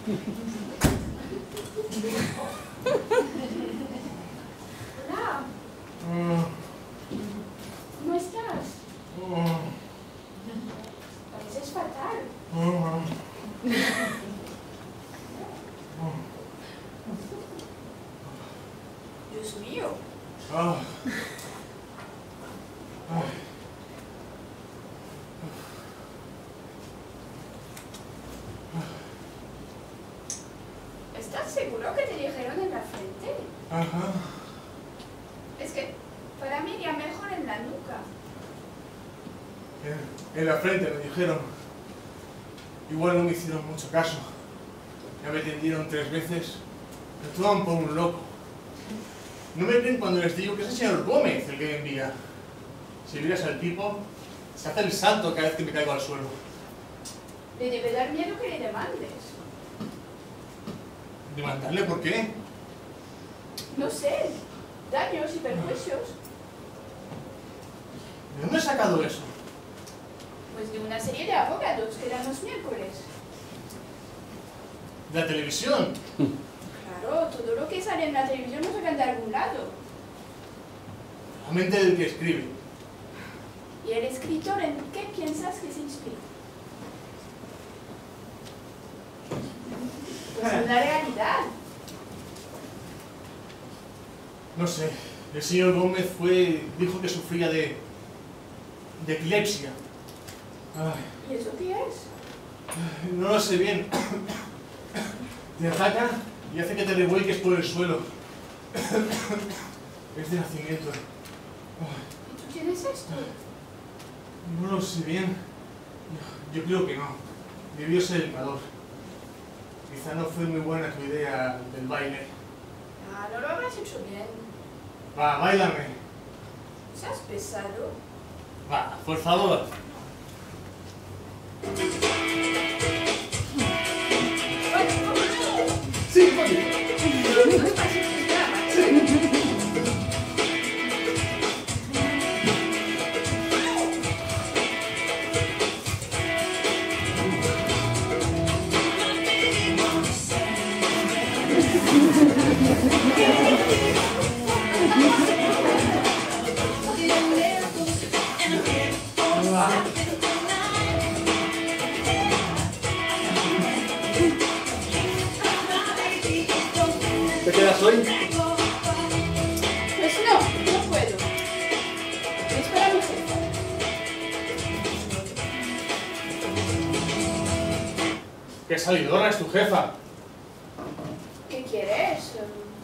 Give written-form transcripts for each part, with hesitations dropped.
Hola. ¿Cómo estás? Pareces fatal. Dios mío. ¿Estás seguro que te dijeron en la frente? Ajá. Es que para mí iría mejor en la nuca. En la frente me dijeron. Igual no me hicieron mucho caso. Ya me atendieron 3 veces. Me toman por un loco. No me creen cuando les digo que es el señor Gómez el que me envía. Si vieras al tipo, se hace el salto cada vez que me caigo al suelo. Le debe dar miedo que le demandes. ¿Demandarle por qué? No sé, daños y perjuicios. ¿De dónde he sacado eso? Pues de una serie de abogados que dan los miércoles. ¿De la televisión? Claro, todo lo que sale en la televisión lo sacan de algún lado. La mente del que escribe. ¿Y el escritor en qué piensas que se inspira? Pues en la realidad. No sé. El señor Gómez dijo que sufría de epilepsia. ¿Y eso qué es? No lo sé bien. Te ataca y hace que te revuelques por el suelo. Es de nacimiento. ¿Y tú tienes esto? No lo sé bien. Yo creo que no. Debió ser el calor. Quizá no fue muy buena tu idea del baile. Ah, no lo habrás hecho bien. Va, báilame. ¿Seas pesado? Va, por favor. Sí, oye. ¿Te quedas hoy? Pues no puedo. Es para mi jefa. ¿Qué salidora es tu jefa? ¿Qué quieres?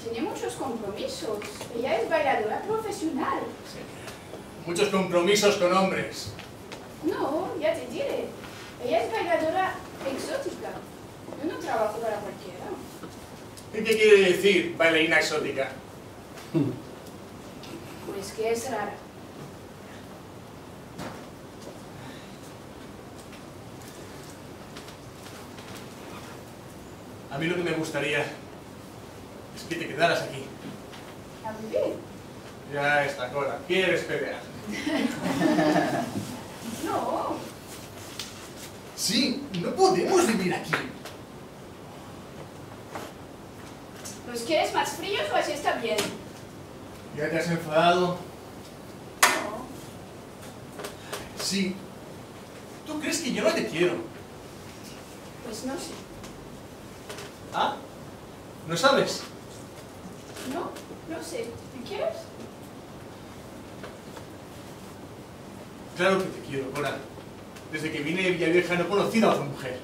Tiene muchos compromisos. Ella es bailadora profesional. Muchos compromisos con hombres. No, ya te diré. Ella es bailadora exótica. Yo no trabajo para cualquiera. ¿Y qué quiere decir bailarina exótica? Pues que es rara. A mí lo que me gustaría es que te quedaras aquí. ¿A vivir? Ya está, Cora. ¿Quieres pelear? No. Sí, no podemos vivir aquí. ¿Los quieres más fríos o así está bien? ¿Ya te has enfadado? No. Sí. ¿Tú crees que yo no te quiero? Pues no sé. ¿Ah? ¿No sabes? No sé. ¿Me quieres? Claro que te quiero, Cora. Desde que vine de Villavieja no he conocido a otra mujer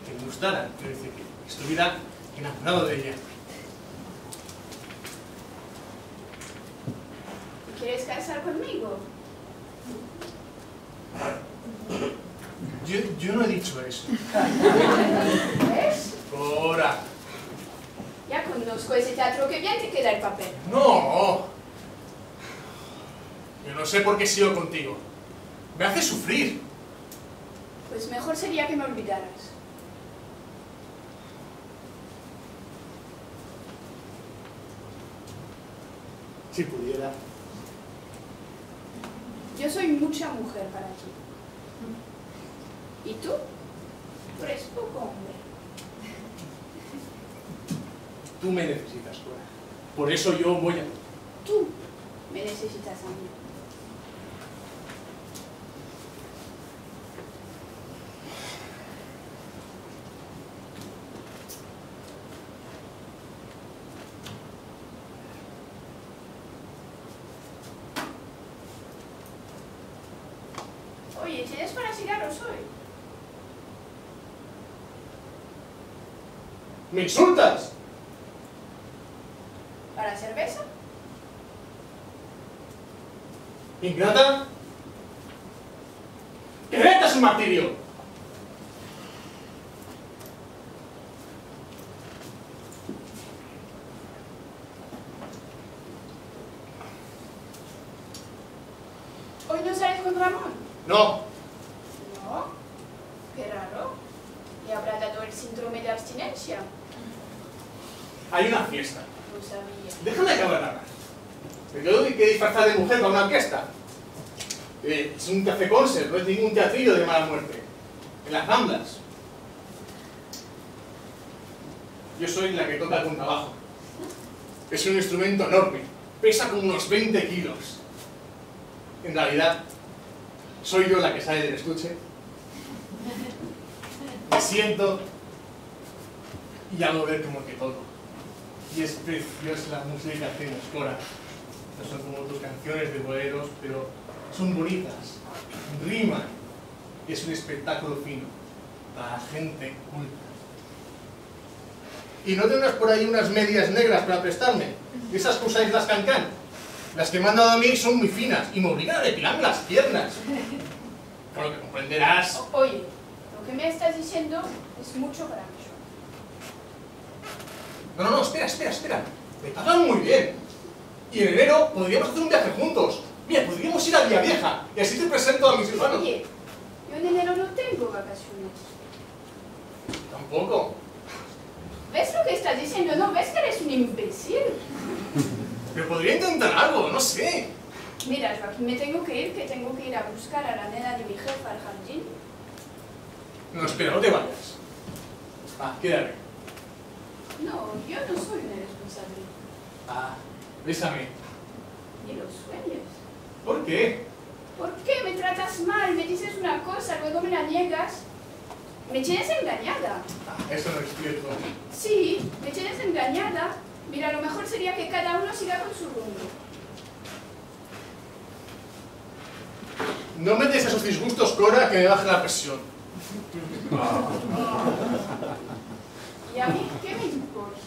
que me gustara, quiero decir, que estuviera enamorado de ella. ¿Quieres casar conmigo? Yo no he dicho eso. ¿Ves? Cora. Ya conozco ese teatro, que bien te queda el papel. ¡No! Yo no sé por qué sigo contigo. Me hace sufrir. Pues mejor sería que me olvidaras. Si pudiera. Yo soy mucha mujer para ti. ¿Y tú? Tú eres poco hombre. Tú me necesitas, Cora. Por eso yo voy a... Tú me necesitas a mí. Oye, ¿tienes para cigarros hoy? ¡Me insultas! ¿Para cerveza? ¿Ingrata? ¡Greta es un martirio! ¿Hoy no sales con Ramón? No. No. Qué raro. ¿Le habrá dado el síndrome de abstinencia? Hay una fiesta. No sabía. Déjame acabar de hablar. Me tengo que disfrazar de mujer para una orquesta. Es un café concert, no es ningún teatrillo de mala muerte. En las Ramblas. Yo soy la que toca el contrabajo. Es un instrumento enorme. Pesa como unos 20 kilos. En realidad, soy yo la que sale del estuche. Me siento y hago ver como que toco. Y es preciosa la música que hacemos, Cora. No son como tus canciones de boleros, pero son bonitas, riman. Y es un espectáculo fino, para gente culta. Y no tendrás por ahí unas medias negras para prestarme. Esas que usáis las Can-Can. Las que me han dado a mí son muy finas y me obligan a depilarme las piernas. Por lo que comprenderás. Oye, lo que me estás diciendo es mucho para mí. No, espera. Me pagan muy bien. Y en enero podríamos hacer un viaje juntos. Mira, podríamos ir a Villavieja y así te presento a mis hermanos. Oye, yo en enero no tengo vacaciones. Tampoco. ¿Ves lo que estás diciendo? ¿No ves que eres un imbécil? Pero podría intentar algo, no sé. Mira, Joaquín, me tengo que ir a buscar a la nena de mi jefa al jardín. No, espera, no te vayas. Quédate. No, yo no soy una irresponsable. Bésame. Ni lo sueñes. ¿Por qué? ¿Por qué me tratas mal? Me dices una cosa, luego me la niegas. Me tienes engañada. Eso no es cierto. Sí, me tienes engañada. Mira, lo mejor sería que cada uno siga con su rumbo. No me des esos disgustos, Cora, que me baje la presión. ¿Y a mí qué me importa?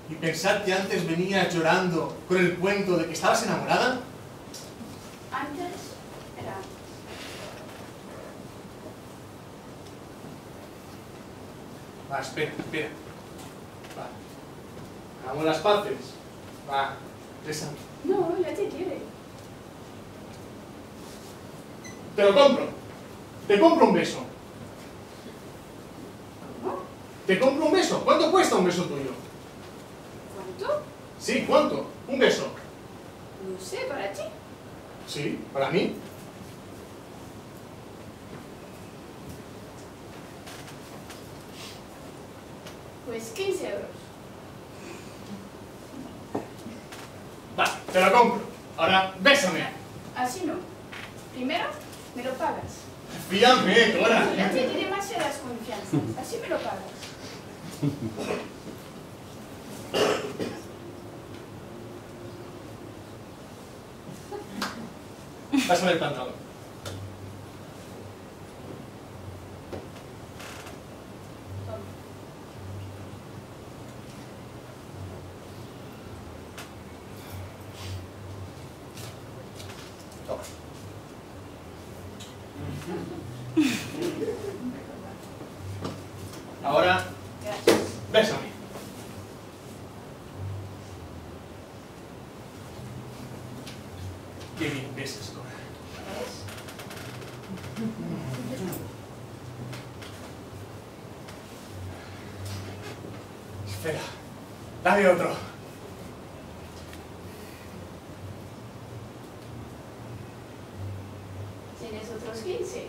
¿Y pensad que antes venías llorando con el cuento de que estabas enamorada? Antes era antes. Espera. Hagamos las paces. Bésame. No, ya te quiere. Te lo compro. Te compro un beso. ¿Cómo? Te compro un beso. ¿Cuánto cuesta un beso tuyo? ¿Cuánto? Sí, ¿cuánto? Un beso. No sé, para ti. Sí, para mí. Pues 15 euros. Te lo compro. Ahora, bésame. Así no. Primero, me lo pagas. Fíjame, Cora. Ya te di demasiadas confianzas. Así me lo pagas. Pásame el pantalón. Toma. Toma. Ahora, Gracias. bésame. Qué bien besas, Cora. ¿Ves? Espera, dame otro. ¿Tienes otros 15?